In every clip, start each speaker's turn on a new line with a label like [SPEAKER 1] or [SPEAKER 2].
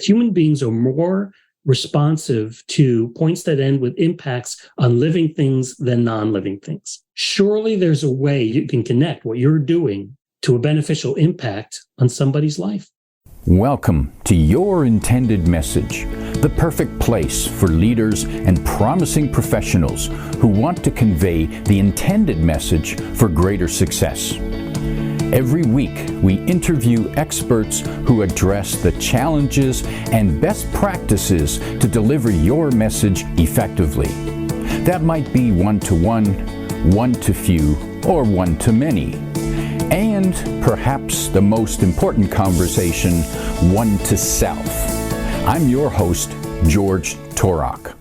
[SPEAKER 1] Human beings are more responsive to points that end with impacts on living things than non-living things. Surely there's a way you can connect what you're doing to a beneficial impact on somebody's life.
[SPEAKER 2] Welcome to Your Intended Message, the perfect place for leaders and promising professionals who want to convey the intended message for greater success. Every week, we interview experts who address the challenges and best practices to deliver your message effectively. That might be one-to-one, one-to-few, or one-to-many. And perhaps the most important conversation, one to self. I'm your host, George Torok.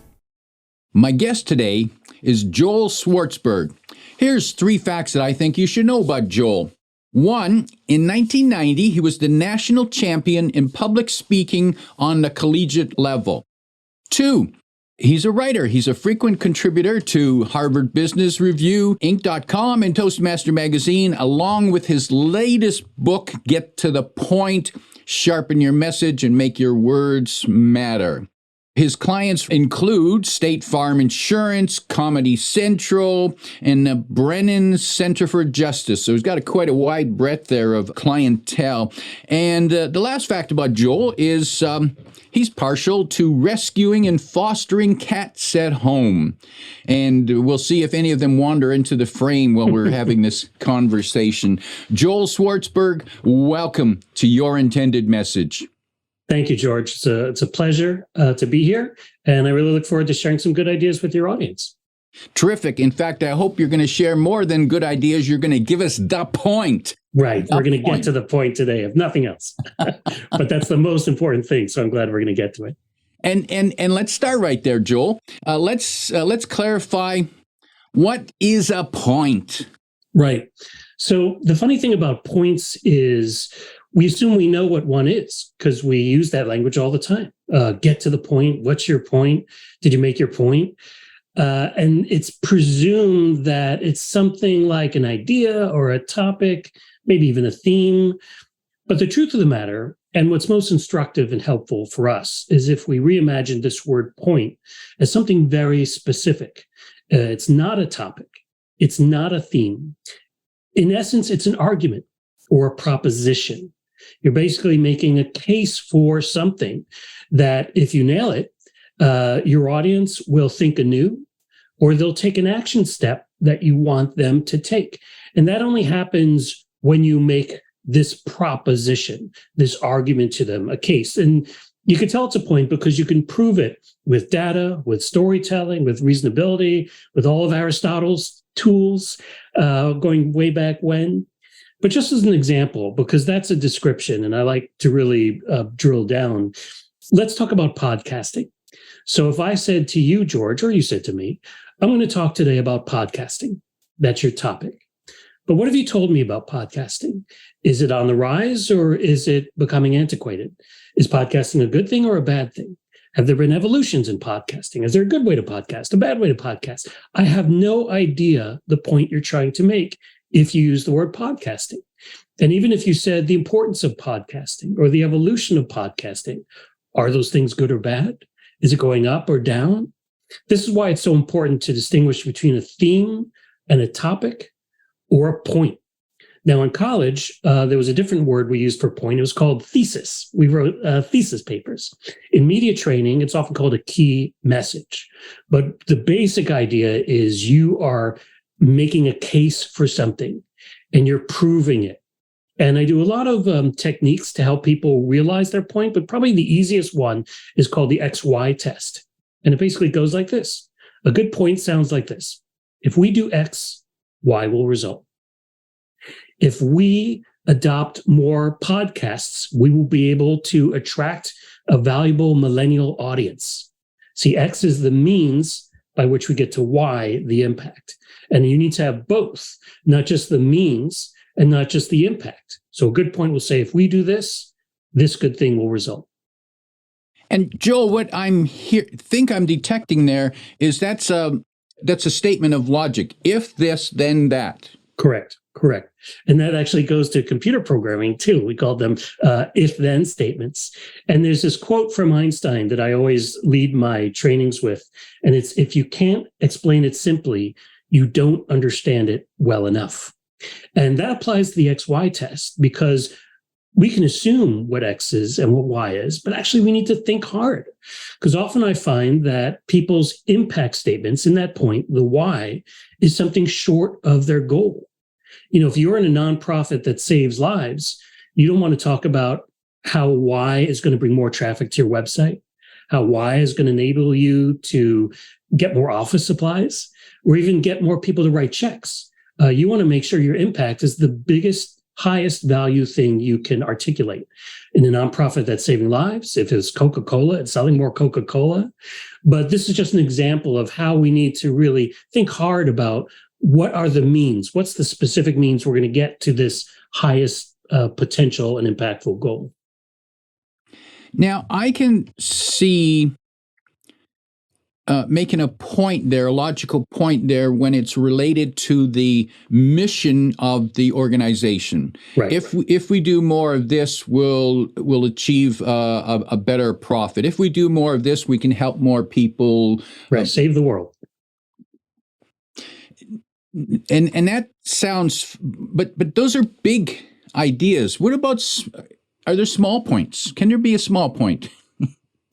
[SPEAKER 2] My guest today is Joel Schwartzberg. Here's 3 facts that I think you should know about Joel. 1, in 1990, he was the national champion in public speaking on the collegiate level. 2, he's a writer. He's a frequent contributor to Harvard Business Review, Inc.com, and Toastmaster magazine, along with his latest book, Get to the Point, Sharpen Your Message and Make Your Words Matter. His clients include State Farm Insurance, Comedy Central, and the Brennan Centre for Justice. So he's got quite a wide breadth there of clientele. And the last fact about Joel is he's partial to rescuing and fostering cats at home. And we'll see if any of them wander into the frame while we're having this conversation. Joel Schwartzberg, welcome to Your Intended Message.
[SPEAKER 1] Thank you, George. It's a pleasure to be here, and I really look forward to sharing some good ideas with your audience.
[SPEAKER 2] Terrific. In fact, I hope you're going to share more than good ideas. You're going to give us the point.
[SPEAKER 1] Right. We're going to get to the point today, if nothing else. But that's the most important thing, so I'm glad we're going to get to it.
[SPEAKER 2] And let's start right there, Joel. Let's clarify, what is a point?
[SPEAKER 1] Right. So the funny thing about points is we assume we know what one is because we use that language all the time. Get to the point. What's your point? Did you make your point? And it's presumed that it's something like an idea or a topic, maybe even a theme. But the truth of the matter, and what's most instructive and helpful for us, is if we reimagine this word point as something very specific. It's not a topic. It's not a theme. In essence, it's an argument or a proposition. You're basically making a case for something that if you nail it, your audience will think anew, or they'll take an action step that you want them to take. And that only happens when you make this proposition, this argument to them, a case. And you can tell it's a point because you can prove it with data, with storytelling, with reasonability, with all of Aristotle's tools going way back when. But just as an example, because that's a description, and I like to really drill down, let's talk about podcasting. So if I said to you, George, or you said to me, I'm going to talk today about podcasting. That's your topic. But what have you told me about podcasting? Is it on the rise or is it becoming antiquated? Is podcasting a good thing or a bad thing? Have there been evolutions in podcasting? Is there a good way to podcast, a bad way to podcast? I have no idea the point you're trying to make if you use the word podcasting. And even if you said the importance of podcasting or the evolution of podcasting, are those things good or bad? Is it going up or down? This is why it's so important to distinguish between a theme and a topic or a point. Now, in college, there was a different word we used for point. It was called thesis. We wrote thesis papers. In media training, it's often called a key message. But the basic idea is you are making a case for something and you're proving it. And I do a lot of techniques to help people realize their point, but probably the easiest one is called the XY test. And it basically goes like this. A good point sounds like this. If we do X, Y will result. If we adopt more podcasts, we will be able to attract a valuable millennial audience. See, X is the means by which we get to Y, the impact. And you need to have both, not just the means and not just the impact. So a good point will say, if we do this, this good thing will result.
[SPEAKER 2] And Joel, what I'm think I'm detecting there is that's a statement of logic. If this, then that.
[SPEAKER 1] Correct. Correct. And that actually goes to computer programming too. We call them if-then statements. And there's this quote from Einstein that I always lead my trainings with. And it's, if you can't explain it simply, you don't understand it well enough. And that applies to the XY test, because we can assume what X is and what Y is, but actually we need to think hard. Because often I find that people's impact statements in that point, the Y, is something short of their goal. You know, if you're in a nonprofit that saves lives, you don't want to talk about how Y is going to bring more traffic to your website, how Y is going to enable you to get more office supplies, or even get more people to write checks. You want to make sure your impact is the biggest, highest value thing you can articulate. In a nonprofit that's saving lives, if it's Coca-Cola, it's selling more Coca-Cola. But this is just an example of how we need to really think hard about what are the means, what's the specific means we're going to get to this highest potential and impactful goal.
[SPEAKER 2] Now, I can see making a point there, a logical point there, when it's related to the mission of the organization.
[SPEAKER 1] Right.
[SPEAKER 2] If we do more of this, we'll achieve a better profit. If we do more of this, we can help more people.
[SPEAKER 1] Right. Save the world.
[SPEAKER 2] And that sounds, but those are big ideas. What about, are there small points? Can there be a small point?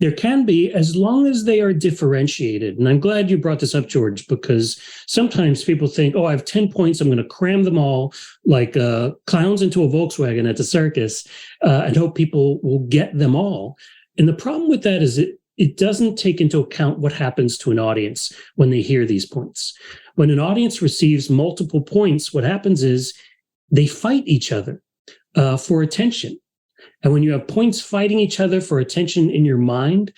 [SPEAKER 1] There can be, as long as they are differentiated. And I'm glad you brought this up, George, because sometimes people think, oh, I have 10 points. I'm going to cram them all like clowns into a Volkswagen at the circus and hope people will get them all. And the problem with that is it doesn't take into account what happens to an audience when they hear these points. When an audience receives multiple points, what happens is they fight each other for attention. And when you have points fighting each other for attention in your mind,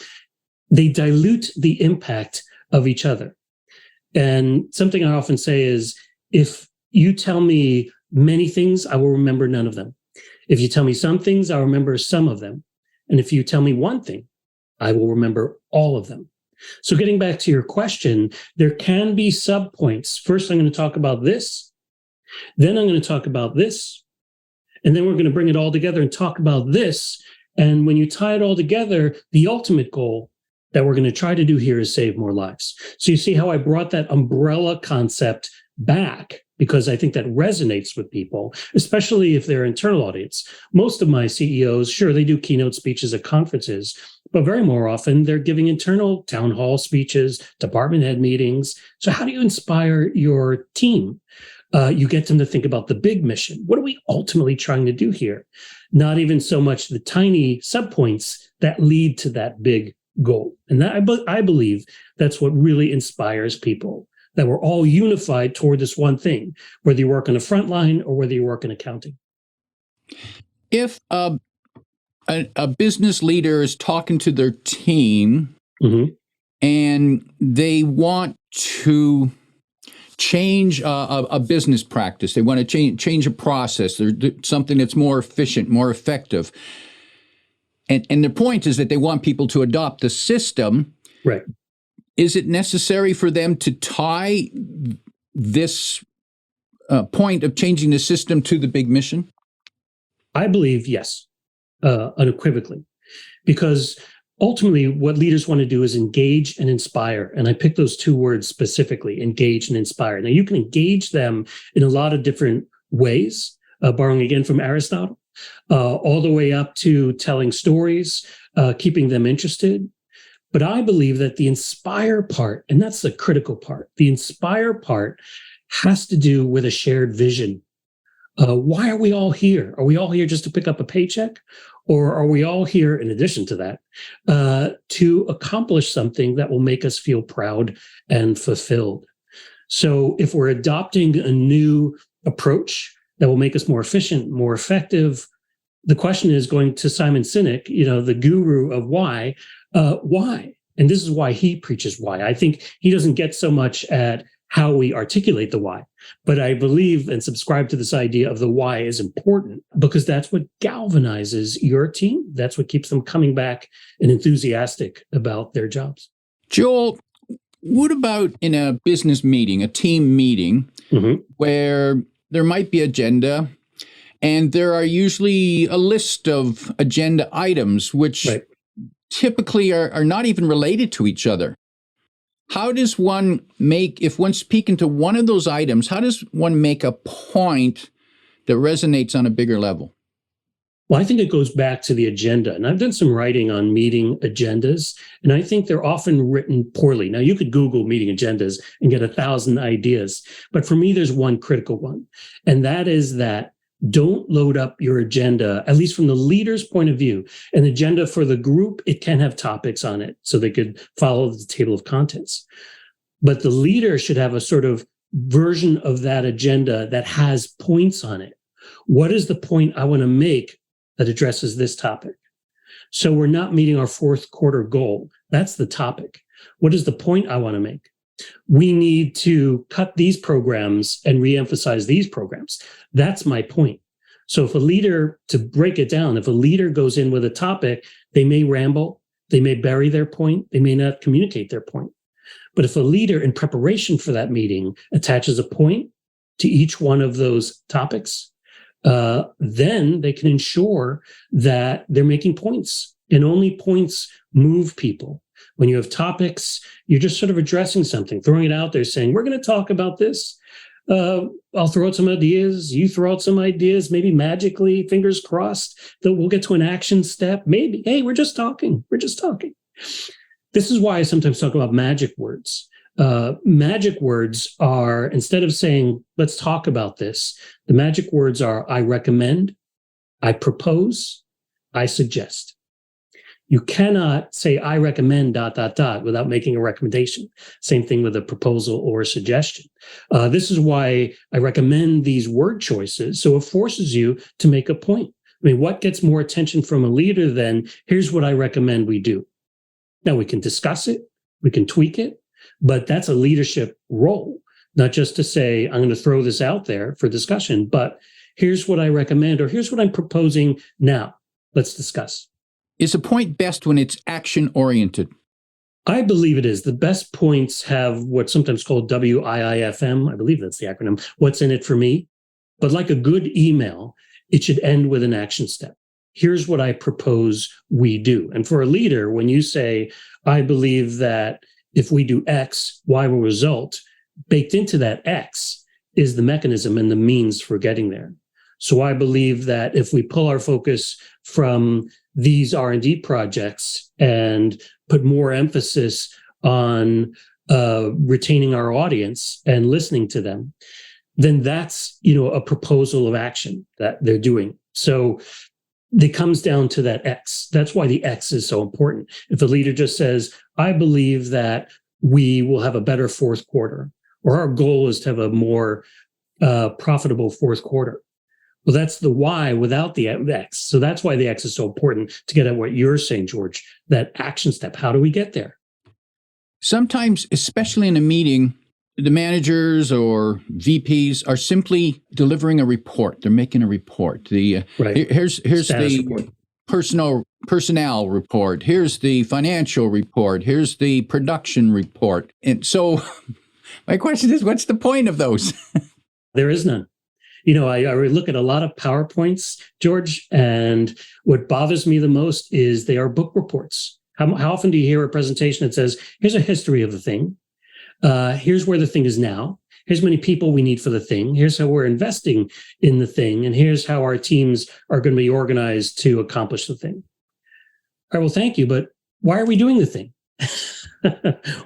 [SPEAKER 1] they dilute the impact of each other. And something I often say is, if you tell me many things, I will remember none of them. If you tell me some things, I'll remember some of them. And if you tell me one thing, I will remember all of them. So getting back to your question, there can be subpoints. First, I'm going to talk about this. Then I'm going to talk about this. And then we're going to bring it all together and talk about this. And when you tie it all together, the ultimate goal that we're going to try to do here is save more lives. So you see how I brought that umbrella concept back, because I think that resonates with people, especially if they're internal audience. Most of my CEOs, sure, they do keynote speeches at conferences, but very more often they're giving internal town hall speeches, department head meetings. So how do you inspire your team? You get them to think about the big mission. What are we ultimately trying to do here? Not even so much the tiny subpoints that lead to that big goal. And that, I believe that's what really inspires people, that we're all unified toward this one thing, whether you work on the front line or whether you work in accounting.
[SPEAKER 2] If a business leader is talking to their team and they want to change a business practice, they want to change a process, something that's more efficient, more effective, and the point is that they want people to adopt the system,
[SPEAKER 1] right?
[SPEAKER 2] Is it necessary for them to tie this point of changing the system to the big mission?
[SPEAKER 1] I believe yes, unequivocally, because ultimately what leaders want to do is engage and inspire. And I picked those two words specifically, engage and inspire. Now you can engage them in a lot of different ways, borrowing again from Aristotle, all the way up to telling stories, keeping them interested. But I believe that the inspire part, and that's the critical part, the inspire part has to do with a shared vision. Why are we all here? Are we all here just to pick up a paycheck? Or are we all here, in addition to that, to accomplish something that will make us feel proud and fulfilled? So if we're adopting a new approach that will make us more efficient, more effective, the question is, going to Simon Sinek, the guru of why? And this is why he preaches why. I think he doesn't get so much at how we articulate the why, but I believe and subscribe to this idea of the why is important, because that's what galvanizes your team. That's what keeps them coming back and enthusiastic about their jobs.
[SPEAKER 2] Joel, what about in a business meeting, a team meeting, where there might be agenda, and there are usually a list of agenda items, which
[SPEAKER 1] Right.
[SPEAKER 2] typically are not even related to each other. How does one make, if one's speaking to one of those items, how does one make a point that resonates on a bigger level?
[SPEAKER 1] Well, I think it goes back to the agenda. And I've done some writing on meeting agendas, and I think they're often written poorly. Now, you could Google meeting agendas and get 1,000 ideas. But for me, there's one critical one. And that is that don't load up your agenda, at least from the leader's point of view. An agenda for the group, it can have topics on it so they could follow the table of contents. But the leader should have a sort of version of that agenda that has points on it. What is the point I want to make that addresses this topic? So we're not meeting our fourth quarter goal. That's the topic. What is the point I want to make? We need to cut these programs and reemphasize these programs. That's my point. So if a leader, to break it down, if a leader goes in with a topic, they may ramble, they may bury their point, they may not communicate their point. But if a leader in preparation for that meeting attaches a point to each one of those topics, then they can ensure that they're making points, and only points move people. When you have topics, you're just sort of addressing something, throwing it out there, saying, we're going to talk about this. I'll throw out some ideas. You throw out some ideas, maybe magically, fingers crossed, that we'll get to an action step. Maybe, hey, we're just talking. We're just talking. This is why I sometimes talk about magic words. Magic words are, instead of saying, let's talk about this, the magic words are, I recommend, I propose, I suggest. You cannot say, I recommend ... without making a recommendation. Same thing with a proposal or a suggestion. This is why I recommend these word choices. So it forces you to make a point. I mean, what gets more attention from a leader than, here's what I recommend we do? Now, we can discuss it, we can tweak it, but that's a leadership role, not just to say, I'm going to throw this out there for discussion, but here's what I recommend, or here's what I'm proposing now. Let's discuss.
[SPEAKER 2] Is a point best when it's action-oriented?
[SPEAKER 1] I believe it is. The best points have what's sometimes called WIIFM. I believe that's the acronym. What's in it for me? But like a good email, it should end with an action step. Here's what I propose we do. And for a leader, when you say, I believe that if we do X, Y will result, baked into that X is the mechanism and the means for getting there. So I believe that if we pull our focus from these R&D projects and put more emphasis on retaining our audience and listening to them, then that's, a proposal of action that they're doing. So it comes down to that X. That's why the X is so important. If a leader just says, I believe that we will have a better fourth quarter, or our goal is to have a more profitable fourth quarter. Well, that's the why without the X. So that's why the X is so important, to get at what you're saying, George, that action step. How do we get there?
[SPEAKER 2] Sometimes, especially in a meeting, the managers or VPs are simply delivering a report. They're making a report.
[SPEAKER 1] Right.
[SPEAKER 2] Here's
[SPEAKER 1] Status
[SPEAKER 2] the
[SPEAKER 1] report.
[SPEAKER 2] personnel report. Here's the financial report. Here's the production report. And so my question is, what's the point of those?
[SPEAKER 1] There is none. I look at a lot of PowerPoints, George, and what bothers me the most is they are book reports. How often do you hear a presentation that says, here's a history of the thing. Here's where the thing is now. Here's how many people we need for the thing. Here's how we're investing in the thing. And here's how our teams are going to be organized to accomplish the thing. All right, well, thank you. But why are we doing the thing?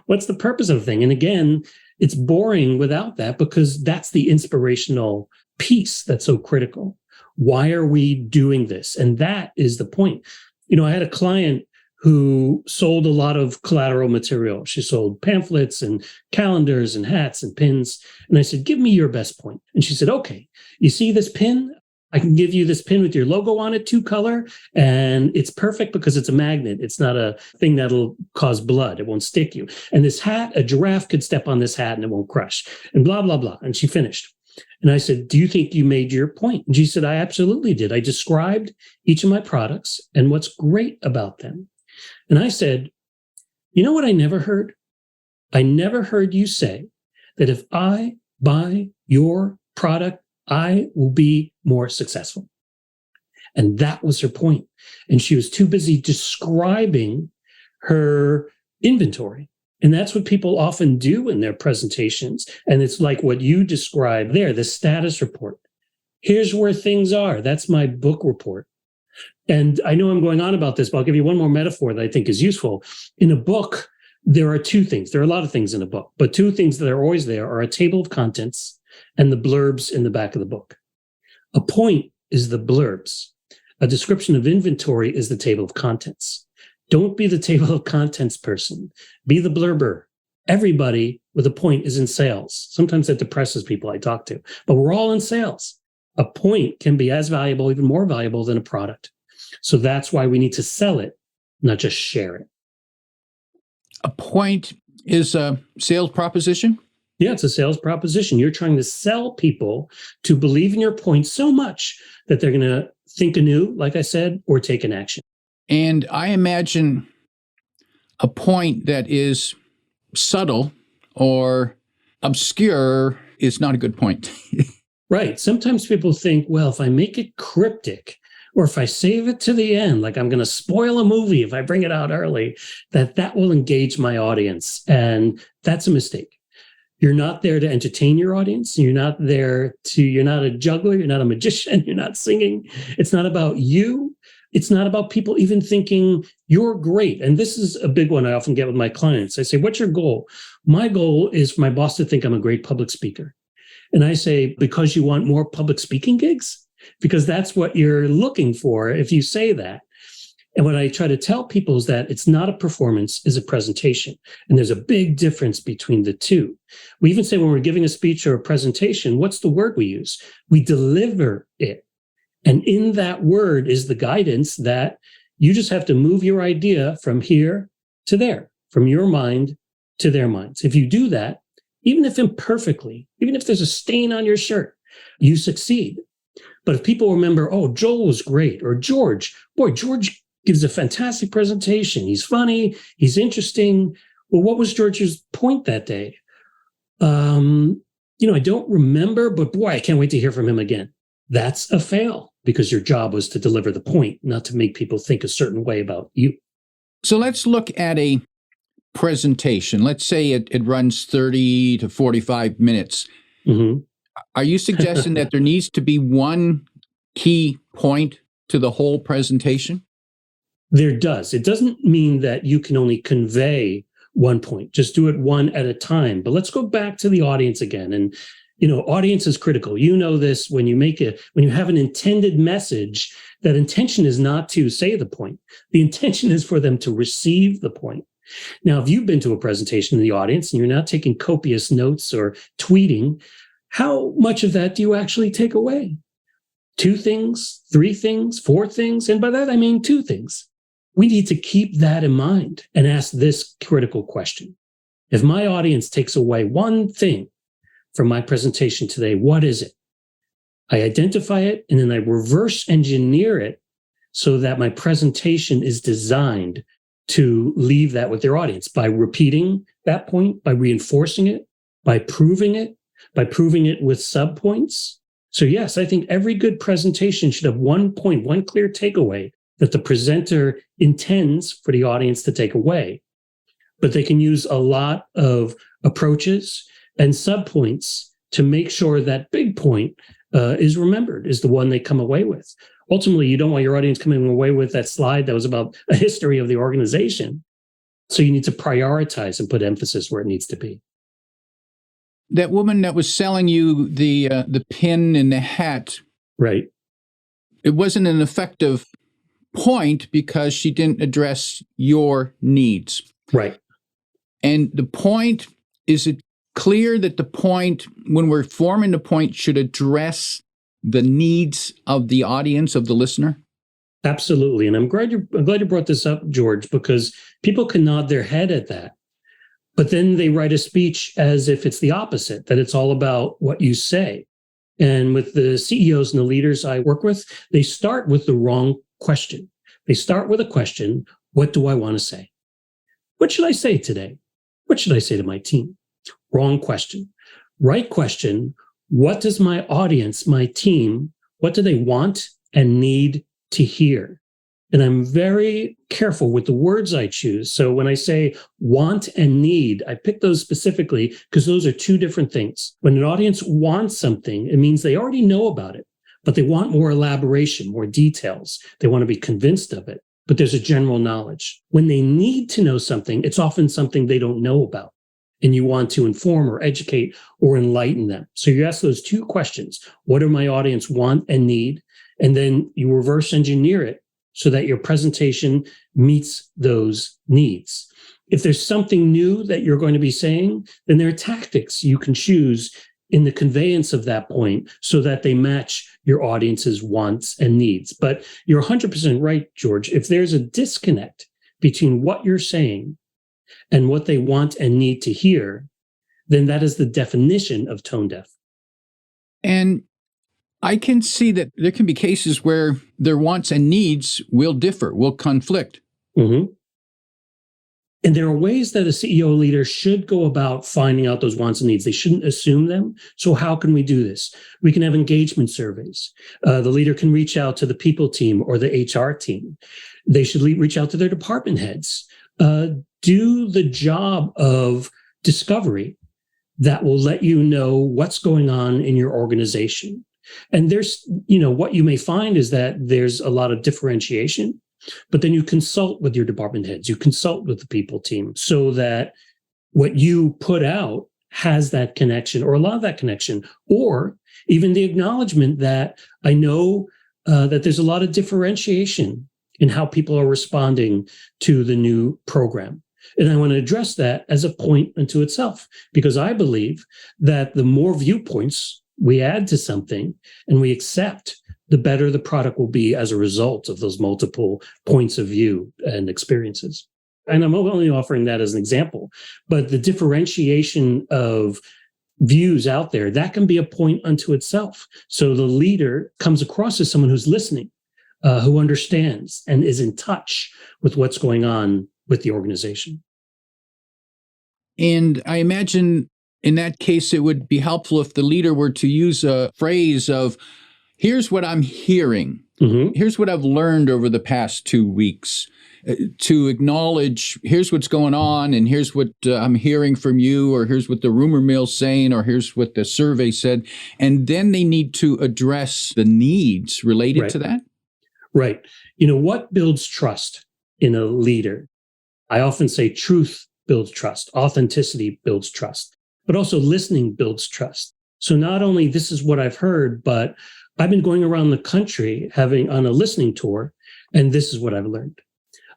[SPEAKER 1] What's the purpose of the thing? And again, it's boring without that, because that's the inspirational piece that's so critical. Why are we doing this? And that is the point. I had a client who sold a lot of collateral material. She sold pamphlets and calendars and hats and pins. And I said, give me your best point. And she said, okay, you see this pin? I can give you this pin with your logo on it, 2-color, and it's perfect because it's a magnet. It's not a thing that'll cause blood. It won't stick you. And this hat, a giraffe could step on this hat and it won't crush, and blah, blah, blah. And she finished. And I said, do you think you made your point? And she said, I absolutely did. I described each of my products and what's great about them. And I said, you know what I never heard? I never heard you say that if I buy your product, I will be more successful. And that was her point. And she was too busy describing her inventory. And that's what people often do in their presentations. And it's like what you described there, the status report. Here's where things are. That's my book report. And I know I'm going on about this, but I'll give you one more metaphor that I think is useful. In a book, there are two things. There are a lot of things in a book, but two things that are always there are a table of contents and the blurbs in the back of the book. A point is the blurbs. A description of inventory is the table of contents. Don't be the table of contents person. Be the blurber. Everybody with a point is in sales. Sometimes that depresses people I talk to, but we're all in sales. A point can be as valuable, even more valuable than a product. So that's why we need to sell it, not just share it.
[SPEAKER 3] A point is a sales proposition?
[SPEAKER 1] Yeah, it's a sales proposition. You're trying to sell people to believe in your point so much that they're going to think anew, like I said, or take an action.
[SPEAKER 3] And I imagine a point that is subtle or obscure is not a good point.
[SPEAKER 1] Right. Sometimes people think, well, if I make it cryptic or if I save it to the end, like I'm going to spoil a movie if I bring it out early, that will engage my audience. And that's a mistake. You're not there to entertain your audience. You're not a juggler. You're not a magician. You're not singing. It's not about you. It's not about people even thinking you're great. And this is a big one I often get with my clients. I say, what's your goal? My goal is for my boss to think I'm a great public speaker. And I say, because you want more public speaking gigs? Because that's what you're looking for if you say that. And what I try to tell people is that it's not a performance, it's a presentation. And there's a big difference between the two. We even say when we're giving a speech or a presentation, what's the word we use? We deliver it. And in that word is the guidance that you just have to move your idea from here to there, from your mind to their minds. If you do that, even if imperfectly, even if there's a stain on your shirt, you succeed. But if people remember, oh, Joel was great, or George gives a fantastic presentation. He's funny, he's interesting. Well, what was George's point that day? I don't remember, but boy, I can't wait to hear from him again. That's a fail because your job was to deliver the point, not to make people think a certain way about you.
[SPEAKER 3] So let's look at a presentation. Let's say it runs 30 to 45 minutes. Mm-hmm. Are you suggesting that there needs to be one key point to the whole presentation?
[SPEAKER 1] There does. It doesn't mean that you can only convey one point. Just do it one at a time. But let's go back to the audience again. And, audience is critical. You know this when you have an intended message, that intention is not to say the point. The intention is for them to receive the point. Now, if you've been to a presentation in the audience and you're not taking copious notes or tweeting, how much of that do you actually take away? 2 things, 3 things, 4 things? And by that, I mean 2 things. We need to keep that in mind and ask this critical question. If my audience takes away one thing from my presentation today, what is it? I identify it and then I reverse engineer it so that my presentation is designed to leave that with their audience by repeating that point, by reinforcing it, by proving it with subpoints. So yes, I think every good presentation should have one point, one clear takeaway that the presenter intends for the audience to take away. But they can use a lot of approaches and subpoints to make sure that big point is remembered, is the one they come away with. Ultimately, you don't want your audience coming away with that slide that was about a history of the organization. So you need to prioritize and put emphasis where it needs to be.
[SPEAKER 3] That woman that was selling you the pin and the hat,
[SPEAKER 1] right?
[SPEAKER 3] It wasn't an effective point because she didn't address your needs.
[SPEAKER 1] Right.
[SPEAKER 3] And the point, is it clear that the point, when we're forming the point, should address the needs of the audience, of the listener?
[SPEAKER 1] Absolutely. And I'm glad you brought this up, George, because people can nod their head at that. But then they write a speech as if it's the opposite, that it's all about what you say. And with the CEOs and the leaders I work with, they start with the wrong question. They start with a question, what do I want to say? What should I say today? What should I say to my team? Wrong question. Right question, what does my audience, my team, what do they want and need to hear? And I'm very careful with the words I choose. So when I say want and need, I pick those specifically because those are two different things. When an audience wants something, it means they already know about it, but they want more elaboration, more details. They want to be convinced of it, but there's a general knowledge. When they need to know something, it's often something they don't know about, and you want to inform or educate or enlighten them. So you ask those two questions. What do my audience want and need? And then you reverse engineer it so that your presentation meets those needs. If there's something new that you're going to be saying, then there are tactics you can choose in the conveyance of that point so that they match your audience's wants and needs. But you're 100% right, George. If there's a disconnect between what you're saying and what they want and need to hear, then that is the definition of tone deaf.
[SPEAKER 3] And I can see that there can be cases where their wants and needs will differ, will conflict.
[SPEAKER 1] Mm-hmm. And there are ways that a CEO leader should go about finding out those wants and needs. They shouldn't assume them. So how can we do this? We can have engagement surveys. The leader can reach out to the people team or the HR team. They should reach out to their department heads. Do the job of discovery that will let you know what's going on in your organization. And there's, what you may find is that there's a lot of differentiation, but then you consult with your department heads, you consult with the people team so that what you put out has that connection or a lot of that connection, or even the acknowledgement that I know that there's a lot of differentiation in how people are responding to the new program. And I want to address that as a point unto itself, because I believe that the more viewpoints we add to something and we accept, the better the product will be as a result of those multiple points of view and experiences. And I'm only offering that as an example, but the differentiation of views out there, that can be a point unto itself. So the leader comes across as someone who's listening, who understands and is in touch with what's going on with the organization.
[SPEAKER 3] And I imagine in that case, it would be helpful if the leader were to use a phrase of, here's what I'm hearing. Mm-hmm. Here's what I've learned over the past 2 weeks. To acknowledge, here's what's going on, and here's what I'm hearing from you, or here's what the rumor mill's saying, or here's what the survey said. And then they need to address the needs related to that.
[SPEAKER 1] Right. What builds trust in a leader? I often say truth builds trust. Authenticity builds trust. But also listening builds trust. So not only this is what I've heard, but I've been going around the country on a listening tour, and this is what I've learned.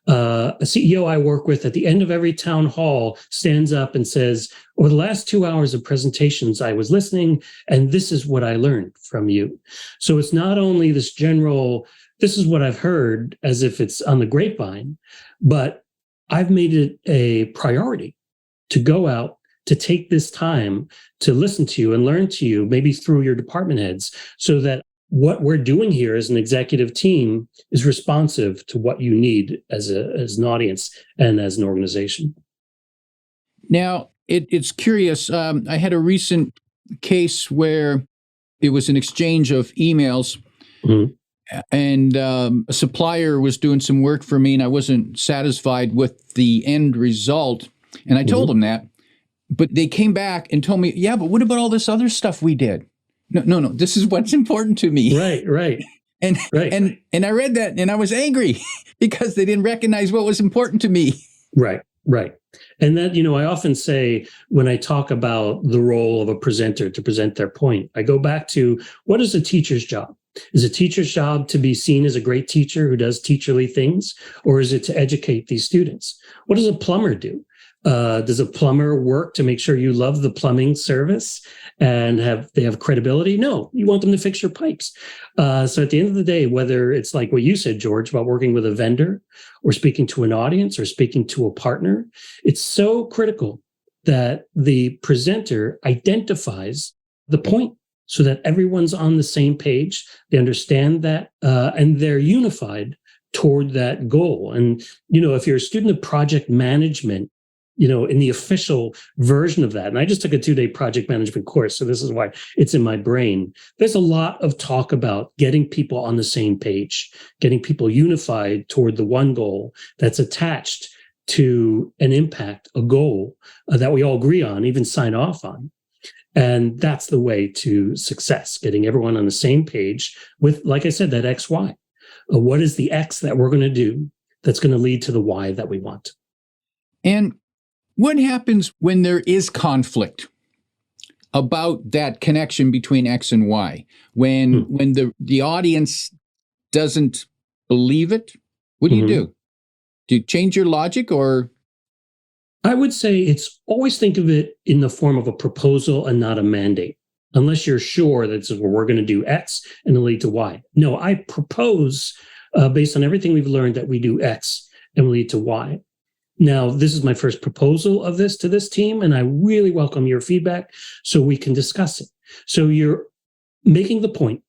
[SPEAKER 1] A CEO I work with at the end of every town hall stands up and says, over the last 2 hours of presentations, I was listening, and this is what I learned from you. So it's not only this general, this is what I've heard as if it's on the grapevine, but I've made it a priority to go out, to take this time to listen to you and learn to you, maybe through your department heads, so that what we're doing here as an executive team is responsive to what you need as an audience and as an organization.
[SPEAKER 3] Now, it's curious. I had a recent case where it was an exchange of emails, mm-hmm. and a supplier was doing some work for me, and I wasn't satisfied with the end result. And I told them that. But they came back and told me, yeah, but what about all this other stuff we did? No, this is what's important to me.
[SPEAKER 1] Right.
[SPEAKER 3] And I read that and I was angry because they didn't recognize what was important to me.
[SPEAKER 1] Right. And that, I often say when I talk about the role of a presenter to present their point, I go back to, what is a teacher's job? Is a teacher's job to be seen as a great teacher who does teacherly things, or is it to educate these students? What does a plumber do? Does a plumber work to make sure you love the plumbing service and they have credibility? No, you want them to fix your pipes. So at the end of the day, whether it's like what you said, George, about working with a vendor or speaking to an audience or speaking to a partner, it's so critical that the presenter identifies the point so that everyone's on the same page. They understand that and they're unified toward that goal. And, if you're a student of project management, in the official version of that. And I just took a 2-day project management course, so this is why it's in my brain. There's a lot of talk about getting people on the same page, getting people unified toward the one goal that's attached to an impact, a goal that we all agree on, even sign off on. And that's the way to success, getting everyone on the same page with, like I said, that XY. What is the X that we're going to do that's going to lead to the Y that we want?
[SPEAKER 3] And what happens when there is conflict about that connection between X and Y? When the audience doesn't believe it, what do you do? Do you change your logic, or?
[SPEAKER 1] I would say it's always think of it in the form of a proposal and not a mandate, unless you're sure that we're going to do X and it'll lead to Y. No, I propose based on everything we've learned that we do X and will lead to Y. Now, this is my first proposal of this to this team, and I really welcome your feedback so we can discuss it. So you're making the point,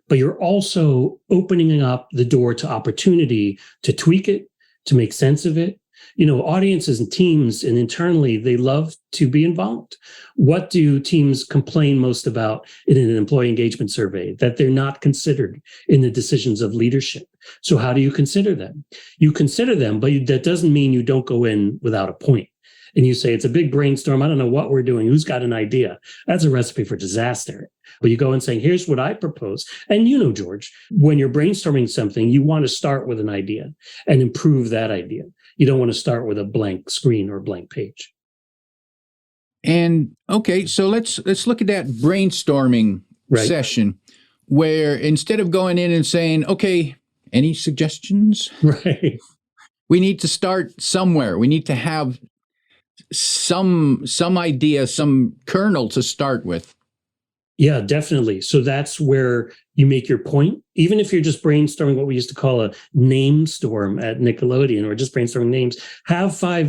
[SPEAKER 1] but you're also opening up the door to opportunity to tweak it, to make sense of it. Audiences and teams and internally, they love to be involved. What do teams complain most about in an employee engagement survey? That they're not considered in the decisions of leadership. So how do you consider them? You consider them, but that doesn't mean you don't go in without a point. And you say, it's a big brainstorm. I don't know what we're doing. Who's got an idea? That's a recipe for disaster. But you go and say, here's what I propose. And George, when you're brainstorming something, you want to start with an idea and improve that idea. You don't want to start with a blank screen or a blank page.
[SPEAKER 3] And okay, so let's look at that brainstorming session where instead of going in and saying, okay, any suggestions?
[SPEAKER 1] Right.
[SPEAKER 3] We need to start somewhere. We need to have some idea, some kernel to start with.
[SPEAKER 1] Yeah, definitely. So that's where you make your point. Even if you're just brainstorming what we used to call a name storm at Nickelodeon, or just brainstorming names, have five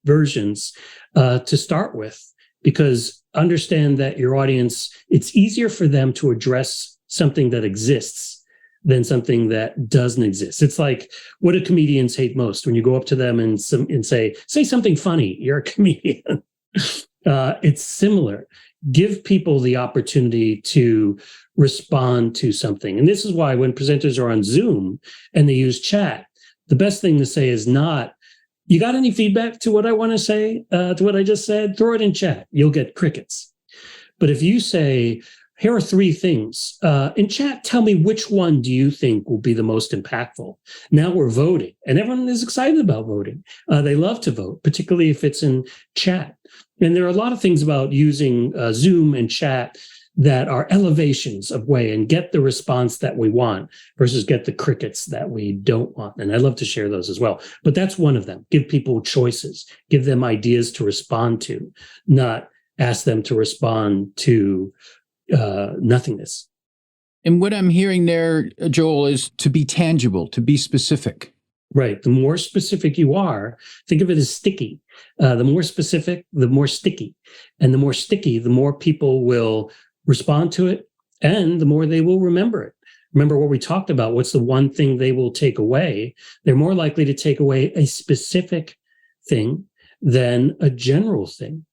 [SPEAKER 1] versions to start with, because understand that your audience, it's easier for them to address something that exists than something that doesn't exist. It's like, what do comedians hate most? When you go up to them and say something funny, you're a comedian. It's similar. Give people the opportunity to respond to something. And this is why when presenters are on Zoom and they use chat, the best thing to say is not, you got any feedback to what I want to say, to what I just said? Throw it in chat. You'll get crickets. But if you say, here are 3 things in chat, tell me which one do you think will be the most impactful? Now we're voting, and everyone is excited about voting. They love to vote, particularly if it's in chat. And there are a lot of things about using Zoom and chat that are elevations of way and get the response that we want versus get the crickets that we don't want. And I love to share those as well. But that's one of them. Give people choices. Give them ideas to respond to, not ask them to respond to nothingness.
[SPEAKER 3] And what I'm hearing there, Joel, is to be tangible, to be specific.
[SPEAKER 1] Right. The more specific you are, think of it as sticky. The more specific, the more sticky. And the more sticky, the more people will respond to it, and the more they will remember it. Remember what we talked about. What's the one thing they will take away? They're more likely to take away a specific thing than a general thing.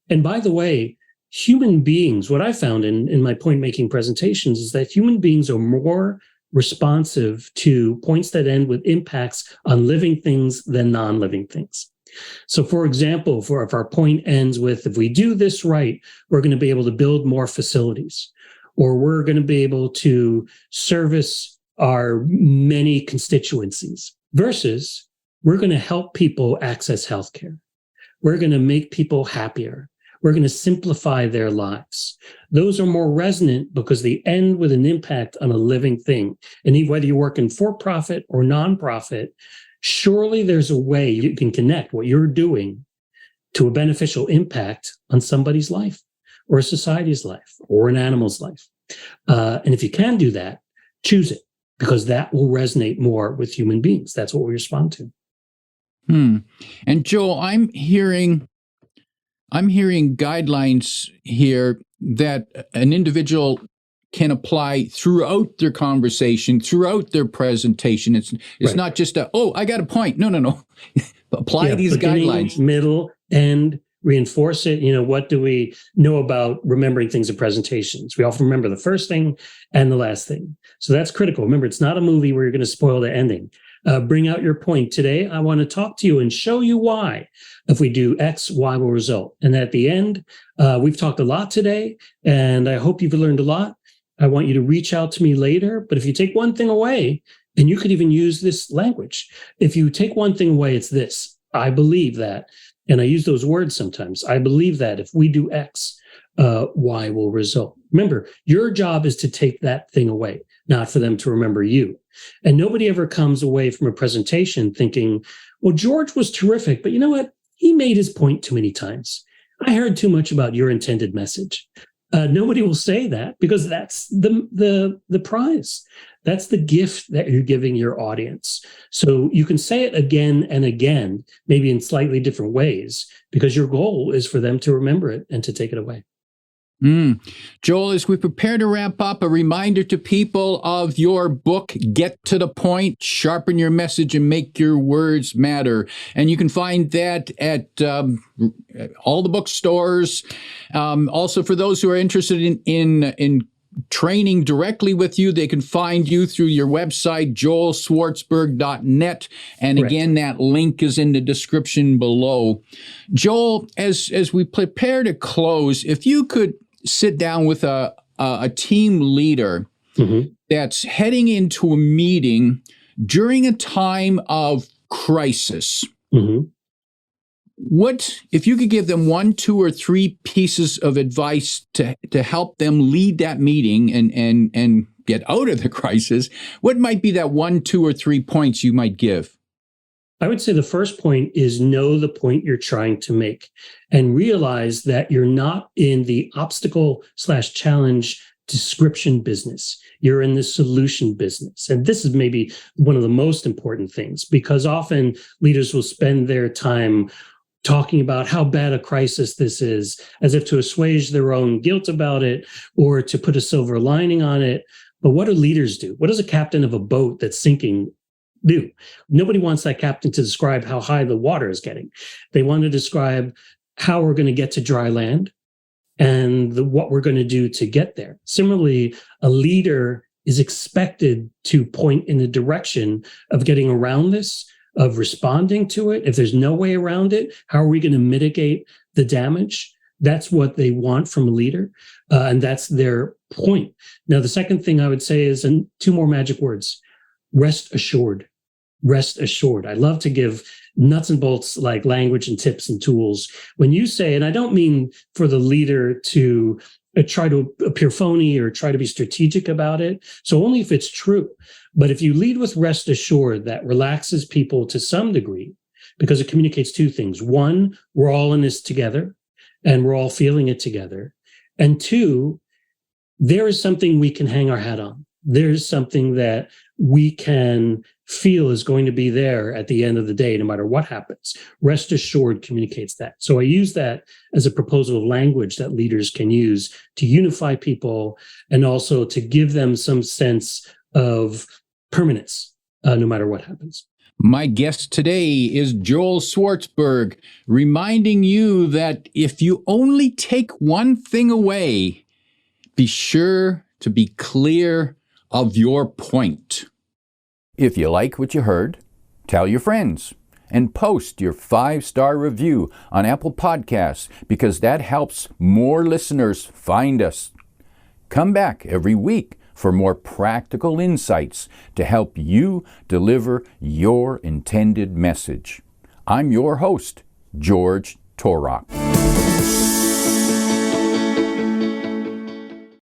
[SPEAKER 1] And by the way, human beings, what I found in my point-making presentations is that human beings are more responsive to points that end with impacts on living things than non-living things. So for example, if our point ends with, if we do this right, we're going to be able to build more facilities, or we're going to be able to service our many constituencies, versus we're going to help people access healthcare. We're going to make people happier. We're going to simplify their lives. Those are more resonant because they end with an impact on a living thing. And whether you work in for-profit or nonprofit, surely there's a way you can connect what you're doing to a beneficial impact on somebody's life or a society's life or an animal's life. And if you can do that, choose it, because that will resonate more with human beings. That's what we respond to.
[SPEAKER 3] And Joel, I'm hearing guidelines here that an individual can apply throughout their conversation, throughout their presentation. It's right. Not just I got a point. No. Apply these
[SPEAKER 1] beginning,
[SPEAKER 3] guidelines.
[SPEAKER 1] middle, end, reinforce it. What do we know about remembering things in presentations? We often remember the first thing and the last thing. So that's critical. Remember, it's not a movie where you're going to spoil the ending. Bring out your point. Today, I want to talk to you and show you why. If we do X, Y will result. And at the end, we've talked a lot today, and I hope you've learned a lot. I want you to reach out to me later. But if you take one thing away, and you could even use this language. If you take one thing away, it's this. I believe that. And I use those words sometimes. I believe that if we do X, Y will result. Remember, your job is to take that thing away, not for them to remember you. And nobody ever comes away from a presentation thinking, well, George was terrific, but you know what? He made his point too many times. I heard too much about your intended message. Nobody will say that because that's the prize. That's the gift that you're giving your audience. So you can say it again and again, maybe in slightly different ways, because your goal is for them to remember it and to take it away.
[SPEAKER 3] Joel, as we prepare to wrap up, a reminder to people of your book, Get to the Point, Sharpen Your Message and Make Your Words Matter. And you can find that at all the bookstores. Also, for those who are interested in training directly with you, they can find you through your website, joelschwartzberg.net. And again, that link is in the description below. Joel, as we prepare to close, if you could sit down with a team leader that's heading into a meeting during a time of crisis, what, if you could give them 1, 2, or 3 pieces of advice to help them lead that meeting and get out of the crisis, what might be that 1, 2, or 3 points you might give?
[SPEAKER 1] I would say the first point is know the point you're trying to make and realize that you're not in the obstacle/challenge description business. You're in the solution business. And this is maybe one of the most important things, because often leaders will spend their time talking about how bad a crisis this is, as if to assuage their own guilt about it or to put a silver lining on it. But what do leaders do? What does a captain of a boat that's sinking do? Nobody wants that captain to describe how high the water is getting. They want to describe how we're going to get to dry land and what we're going to do to get there. Similarly, a leader is expected to point in the direction of getting around this, of responding to it. If there's no way around it, how are we going to mitigate the damage? That's what they want from a leader, and that's their point. Now, the second thing I would say is, and 2 more magic words: rest assured. Rest assured. I love to give nuts and bolts like language and tips and tools. When you say, and I don't mean for the leader to try to appear phony or try to be strategic about it. So only if it's true. But if you lead with rest assured, that relaxes people to some degree, because it communicates 2 things. 1, we're all in this together and we're all feeling it together. And 2, there is something we can hang our hat on. There's something that we can feel is going to be there at the end of the day, no matter what happens. Rest assured communicates that. So I use that as a proposal of language that leaders can use to unify people and also to give them some sense of permanence, no matter what happens.
[SPEAKER 3] My guest today is Joel Schwartzberg, reminding you that if you only take one thing away, be sure to be clear of your point.
[SPEAKER 2] If you like what you heard, tell your friends and post your 5-star review on Apple Podcasts, because that helps more listeners find us. Come back every week for more practical insights to help you deliver your intended message. I'm your host, George Torok.